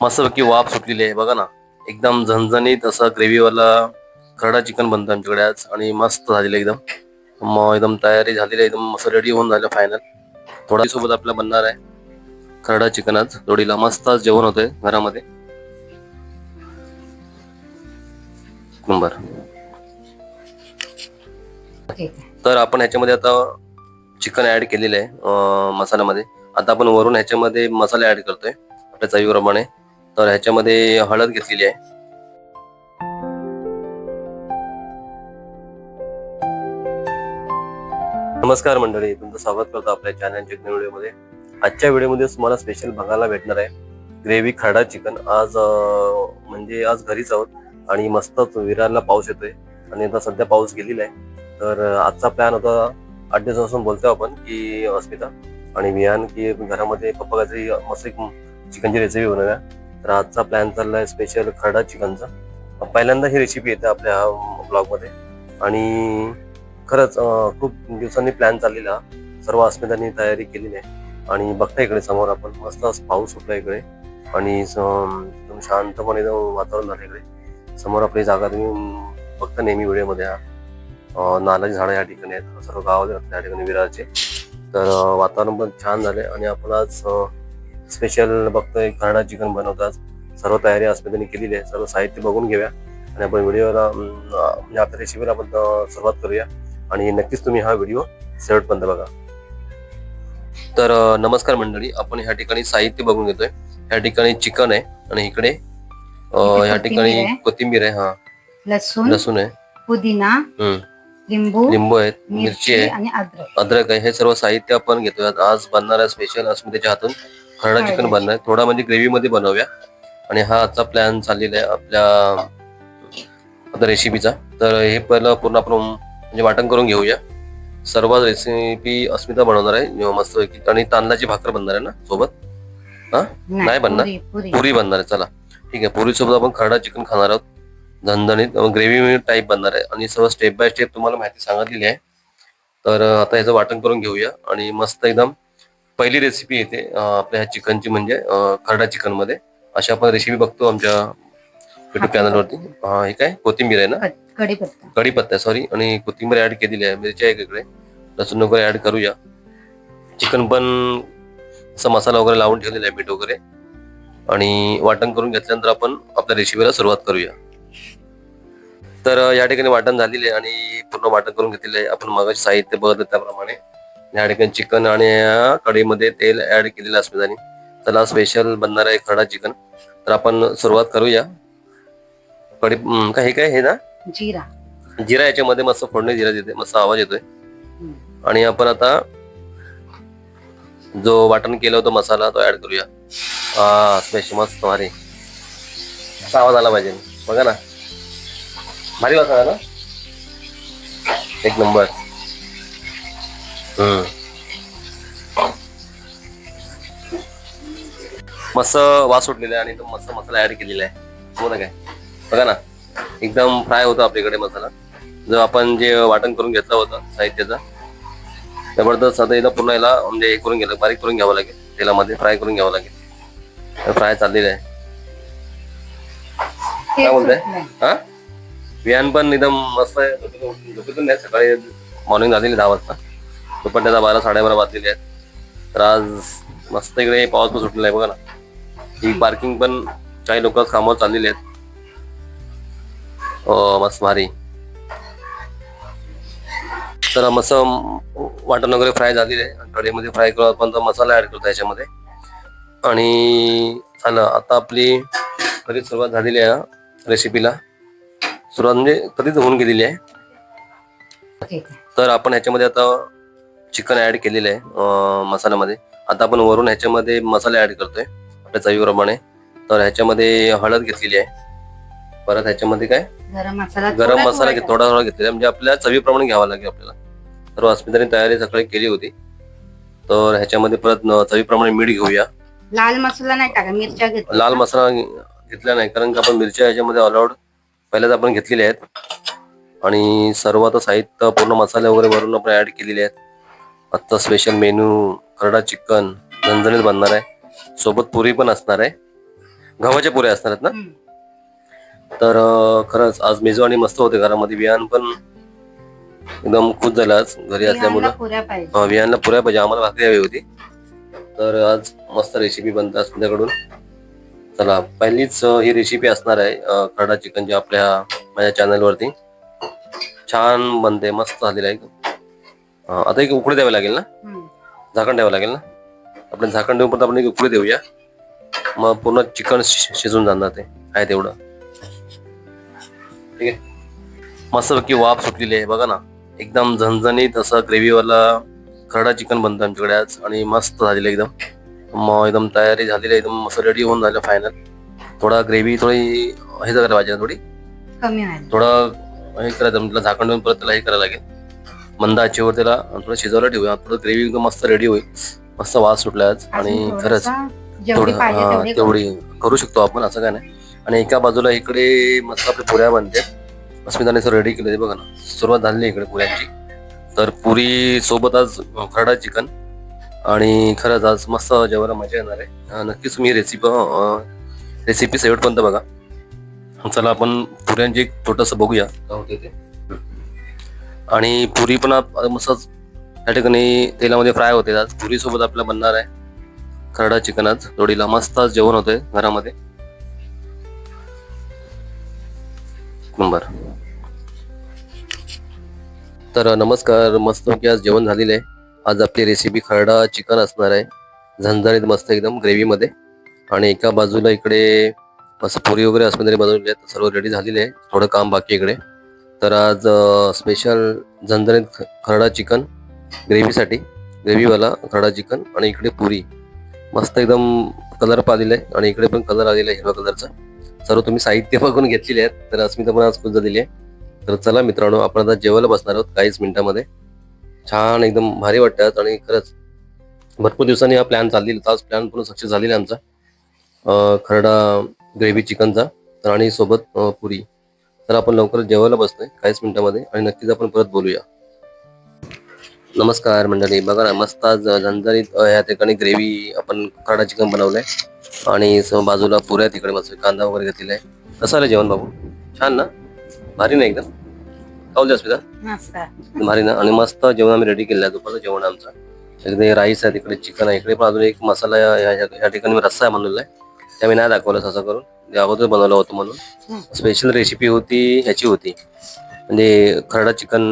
मस्तपैकी वाफ सुटलेली आहे बघा ना. एकदम झणझणीत असं ग्रेव्हीवाला खरडा चिकन बनतं आमच्याकडे आज आणि मस्त झालेलं एकदम. मग एकदम तयारी झालेली एकदम मस्त रेडी होऊन झालं फायनल. थोड्या सोबत आपला बनणार आहे खरडा चिकन. आज जोडीला मस्त जेवण होतंय घरामध्ये. नंबर. तर आपण ह्याच्यामध्ये आता चिकन ऍड केलेलं आहे मसाल्यामध्ये. आता आपण वरून ह्याच्यामध्ये मसाले ऍड करतोय आपल्या चवीप्रमाणे. तर ह्याच्यामध्ये हळद घेतलेली आहे. नमस्कार मंडळी, तुमचं स्वागत करतो आपल्या चॅनलच्या व्हिडिओमध्ये. आजच्या व्हिडिओमध्ये तुम्हाला स्पेशल बघायला भेटणार आहे ग्रेव्ही खरडा चिकन. आज म्हणजे आज घरीच आहोत आणि मस्तच विरारला पाऊस येतोय आणि आता सध्या पाऊस गेलेला आहे. तर आजचा प्लॅन होता 8 दिवसापासून बोलतोय आपण की अस्मिता आणि विहान की घरामध्ये पप्पा काहीतरी मस्त एक चिकनची रेसिपी बनवूया. तर आजचा प्लॅन चाललाय स्पेशल खरडा चिकनचा. पहिल्यांदा ही रेसिपी येते आपल्या ब्लॉगमध्ये आणि खरंच खूप दिवसांनी प्लॅन चाललेला. सर्व अस्मितांनी तयारी केलेली आहे आणि बघता इकडे समोर आपण मस्त पाऊस सुटला इकडे आणि एकदम शांतपणे वातावरण झालं इकडे. समोर आपली जागा तुम्ही बघता नेहमी व्हिडिओमध्ये. नारळाची झाडं या ठिकाणी आहेत, सर्व गावात या ठिकाणी विरारचे. तर वातावरण पण छान झाले आणि आपण आज स्पेशल बघतोय खरडा चिकन बनवतात. सर्व तयारी अस्मितांनी केलेली आहे. सर्व साहित्य बघून घेऊया आणि आपण व्हिडिओला म्हणजे आपल्या रेसिपीला आपण सुरुवात करूया आणि नक्कीच तुम्ही हा व्हिडिओ शेवटपर्यंत बघा. तर नमस्कार मंडळी, आपण ह्या ठिकाणी साहित्य बघून घेतोय. ह्या ठिकाणी चिकन आहे आणि इकडे ह्या ठिकाणी कोथिंबीर आहे, हा लसूण आहे, पुदिना, लिंबू आहेत, मिरची आहे आणि अद्रक आहे. हे सर्व साहित्य आपण घेतोय. आज बनणारा स्पेशल अस्मितेच्या हातून खरडा चिकन बनणार आहे. थोडा म्हणजे ग्रेव्ही मध्ये बनवूया आणि हा आजचा प्लॅन चाललेला आहे आपल्या रेसिपीचा. तर हे पहिलं पूर्ण आपण म्हणजे वाटण करून घेऊया. सर्व रेसिपी अस्मिता बनवणार आहे मस्त. आणि तांदळाची भाकर बनणार आहे ना सोबत? हा नाही बनणार, पुरी बनणार आहे. चला ठीक आहे, पुरी सोबत आपण खरडा चिकन खाणार आहोत. झणझणीत ग्रेव्ही टाईप बनणार आहे आणि सर्व स्टेप बाय स्टेप तुम्हाला माहिती सांगितलेली आहे. तर आता याचं वाटण करून घेऊया आणि मस्त एकदम पहिली रेसिपी येते आपल्या ह्या चिकनची म्हणजे खरडा चिकन मध्ये. अशा आपण रेसिपी बघतो आमच्या युट्यूब चॅनलवरती. हे काय कोथिंबीर आहे ना, कढीपत्ता सॉरी, आणि कोथिंबीर ऍड केलेली आहे, मिरची आहे इकडे, लसूण वगैरे ऍड करूया. चिकन पण असा मसाला वगैरे लावून ठेवलेला आहे, मीठ वगैरे, आणि वाटण करून घेतल्यानंतर आपण आपल्या रेसिपीला सुरुवात करूया. तर या ठिकाणी वाटण झालेले आहे आणि पूर्ण वाटण करून घेतलेलं आहे. आपण मगाशी साहित्य बघत त्याप्रमाणे या ठिकाणी चिकन आणि कढईमध्ये तेल ऍड केलेलं असतं आणि त्याला स्पेशल बनणार आहे खरडा चिकन. तर आपण सुरुवात करूया. कढी हे काय हे ना, जिरा याच्यामध्ये मस्त फोडणी जिरा देते, मस्त आवाज येतोय. आणि आपण आता जो वाटण केलं होतं मसाला तो ऍड करूया. स्पेशल मस्त भारी आवाज आला पाहिजे बघा ना, भारी वाटत ना, एक नंबर. मस्त वास सुटलेला आहे आणि तो मस्त मसाला ऍड केलेला आहे. बघा काय, बघा ना, एकदम फ्राय होतो आपल्याकडे मसाला. जो आपण जे वाटण करून घेतलं होतं साहित्याचा, जबरदस्त. आता एकदा पूर्ण याला म्हणजे हे करून घ्यायला, बारीक करून घ्यावं लागेल, तेलामध्ये फ्राय करून घ्यावं लागेल. तर फ्राय चाललेलं आहे. काय बोलताय? हा, विहान पण एकदम मस्त आहे. झोपेतून नाही, सकाळी मॉर्निंग झालेली 10 वाजता, दुपारच्या 12 साडेबारा वाजलेले आहेत. तर आज मस्त इकडे पाऊस पण सुटलेला आहे बघा ना. ही पार्किंग पण काही लोक कामावर चाललेले आहेत. मस्त भारी. तर मस्त वाटण वगैरे फ्राय झालेले आहे. कढईमध्ये फ्राय करून आपण मसाला ऍड करतो याच्यामध्ये. आणि झालं आता आपली कधीच सुरुवात झालेली आहे रेसिपीला. सुरुवात म्हणजे कधीच होऊन गेलेली आहे. तर आपण ह्याच्यामध्ये आता चिकन ऍड केलेलं आहे मसाल्यामध्ये. आता आपण वरून ह्याच्यामध्ये मसाले ऍड करतोय आपल्या चवीप्रमाणे. तर ह्याच्यामध्ये हळद घेतलेली आहे, परत ह्याच्यामध्ये काय गरम मसाला थोडा घेतलेला, म्हणजे आपल्या चवीप्रमाणे घ्यावा लागेल आपल्याला. तर अस्मिताने तयारी सकाळी केली होती. तर ह्याच्यामध्ये परत चवीप्रमाणे मीठ घेऊया. लाल मसाला नाही टाका, मिरच्या घेतल्या. लाल मसाला घेतला नाही कारण की आपण मिरच्या ह्याच्यामध्ये अलाउड पहिल्याच आपण घेतलेले आहेत. आणि सर्व आता साहित्य पूर्ण मसाले वगैरे वरून आपण ऍड केलेले आहेत. आता स्पेशल मेनू खरडा चिकन झणझणीत बनणार आहे, सोबत पुरी पण असणार आहे. गव्हाच्या पुऱ्या असणार आहेत ना. हम्म. तर खरंच आज मेजवानी मस्त होते घरामध्ये. विहान पण एकदम खुश झाला आज घरी असल्यामुळं. विहानला पुऱ्या पाहिजे. विहानला पुऱ्या पाहिजे, आम्हाला भाकरी हवी होती. तर आज मस्त रेसिपी बनतात तुमच्याकडून. चला, पहिलीच ही रेसिपी असणार आहे खरडा चिकनची आपल्या माझ्या चॅनल वरती. छान बनते, मस्त झालेलं आहे. आता एक उकळी द्यावी लागेल ना, हम्म. झाकण द्यावं लागेल ना. आपण झाकण देऊन पण आपण एक उकळी देऊया, मग पूर्ण चिकन शिजून जाणार ते आहे तेवढं. ठीक आहे. मस्तपैकी वाफ सुटलेली आहे बघा ना, एकदम झणझणीत असं ग्रेव्हीवाला खरडा चिकन बनतं आमच्याकडे आज. आणि मस्त झालेलं एकदम. मग एकदम तयारी झालेली आहे, एकदम मस्त रेडी होऊन झालं फायनल. थोडा ग्रेव्ही थोडी हे करायला पाहिजे ना, थोडी कमी व्हायला. थोडं हे करायचं म्हटलं, झाकण देऊन परत त्याला हे करायला लागेल. मंद आचेवर त्याला थोडं शिजवायला ठेवूया. थोडं ग्रेव्ही एकदम मस्त रेडी होईल. मस्त वास सुटला आज. आणि अजून खरंच थोडंसं जेवढी पाहिजे तेवढी तेवढी करू शकतो आपण, असं काय नाही. आणि एका बाजूला इकडे मस्त आपल्या पुऱ्या बनते. अस्मिताने रेडी केले बघा ना, सुरुवात झालेली इकडे पुऱ्यांची. तर पुरी सोबत आज खरडा चिकन. आणि खरंच आज मस्त जेवायला मजा येणार आहे. नक्कीच तुम्ही रेसिपी शेवटपर्यंत बघा. चला आपण पुऱ्यांची एक छोटंसं बघूया काय होते ते. आणि पुरी पण मस्त त्या ठिकाणी तेलामध्ये फ्राय होते. आज पुरी सोबत आपला बनणार आहे खरडा चिकन. आज जोडीला मस्त आज जेवण होतंय घरामध्ये. नंबर. तर नमस्कार, मस्त की आज जेवण झालेलं आहे. आज आपली रेसिपी खरडा चिकन असणार आहे, झणझणीत मस्त एकदम ग्रेव्हीमध्ये. आणि एका बाजूला इकडे मस्त पुरी वगैरे अस्मिताने बनवलेली आहेत, सर्व रेडी झालेले आहे. थोडं काम बाकी इकडे. तर आज स्पेशल झणझणीत खरडा चिकन ग्रेव्हीसाठी, ग्रेव्हीवाला खरडा चिकन. आणि इकडे पुरी मस्त एकदम कलर आलेला आहे. आणि इकडे पण कलर आलेला आहे हिरव्या कलरचा. सर्व तुम्ही साहित्य बघून घेतलेले आहेत. तर अस्मिता पण आज खुश झालेली आहे. तर चला मित्रांनो, आपण आता जेवायला बसणार आहोत काहीच मिनिटामध्ये. छान एकदम भारी वाटतात. आणि खरंच भरपूर दिवसांनी हा प्लॅन चाललेला, आज प्लॅन पूर्ण सक्सेस झालेला आमचा खरडा ग्रेव्ही चिकनचा. तर आणि सोबत पुरी. तर आपण लवकर जेवायला बसतोय काहीच मिनिटामध्ये. आणि नक्कीच आपण परत बोलूया. नमस्कार मंडळी, बघा ना मस्त आज झणझणीत ह्या ठिकाणी ग्रेव्ही आपण खरडा चिकन बनवलंय. आणि बाजूला पुऱ्या तिकडे मस्त कांदा वगैरे घेतलेला आहे. कसं आलं जेवण बाबू? छान ना, भारी ना एकदम. खाऊ अस्मिता, मस्त. भारी ना. आणि मस्त जेवण आम्ही रेडी केलेलं आहे, दुपारचं जेवण आमचं. इकडे राईस आहे, तिकडे चिकन आहे, इकडे पण अजून एक मसाला या ठिकाणी मी रस्सा बनवलेला आहे. त्या मी नाही दाखवलं असं करून, ते अगोदर बनवलं होतं म्हणून. स्पेशल रेसिपी होती ह्याची होती, म्हणजे खरडा चिकन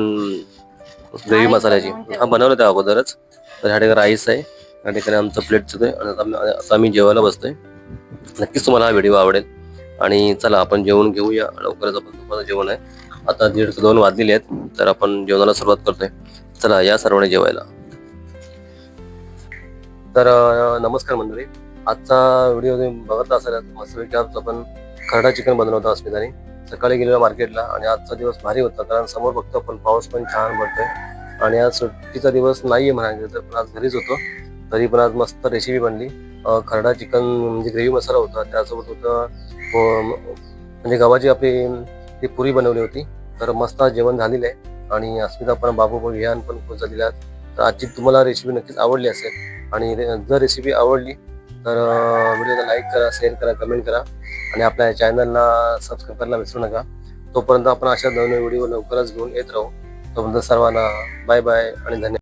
ग्रेव्ही मसाल्याची. हा बनवलं त्या अगोदरच. तर ह्या ठिकाणी राईस आहे, या ठिकाणी आमचं प्लेटचं आहे. आणि आता आम्ही जेवायला बसतोय. नक्कीच तुम्हाला हा व्हिडिओ आवडेल. आणि चला आपण जेवण घेऊया. लवकरच आपण दुपारचं जेवण आहे, आता 1:30-2 वाजलेले आहेत. तर आपण जेवणाला सुरुवात करतोय. चला या सर्वांनी जेवायला. तर नमस्कार मंडळी, आजचा व्हिडिओ तुम्ही बघत असाल. मस्तपैकी आज आपण खरडा चिकन बनवलं होतं अस्मिताने. सकाळी गेलेलो मार्केटला. आणि आजचा दिवस भारी होता, कारण समोर बघतो आपण पाऊस पण छान पडतोय. आणि आज सुट्टीचा दिवस नाहीये म्हणायचं तर, पण आज घरीच होतो. तरी पण आज मस्त रेसिपी बनली. खरडा चिकन म्हणजे ग्रेव्ही मसाला होता, त्यासोबत होतं म्हणजे गव्हाची आपली ती पुरी बनवली होती. तर मस्त जेवण झालेलं आहे. आणि अस्मिता पण, बाबू पण, विहान पण खुश झालेले आहेत. तर आजची तुम्हाला रेसिपी नक्कीच आवडली असेल. आणि जर रेसिपी आवडली तर व्हिडिओला लाईक करा, शेअर करा, कमेंट करा. आणि आपल्या चॅनलला सबस्क्राईब करायला विसरू नका. तोपर्यंत आपण अशा नवीन व्हिडिओ लवकरच घेऊन येत राहू. तोपर्यंत सर्वांना बाय बाय आणि धन्यवाद.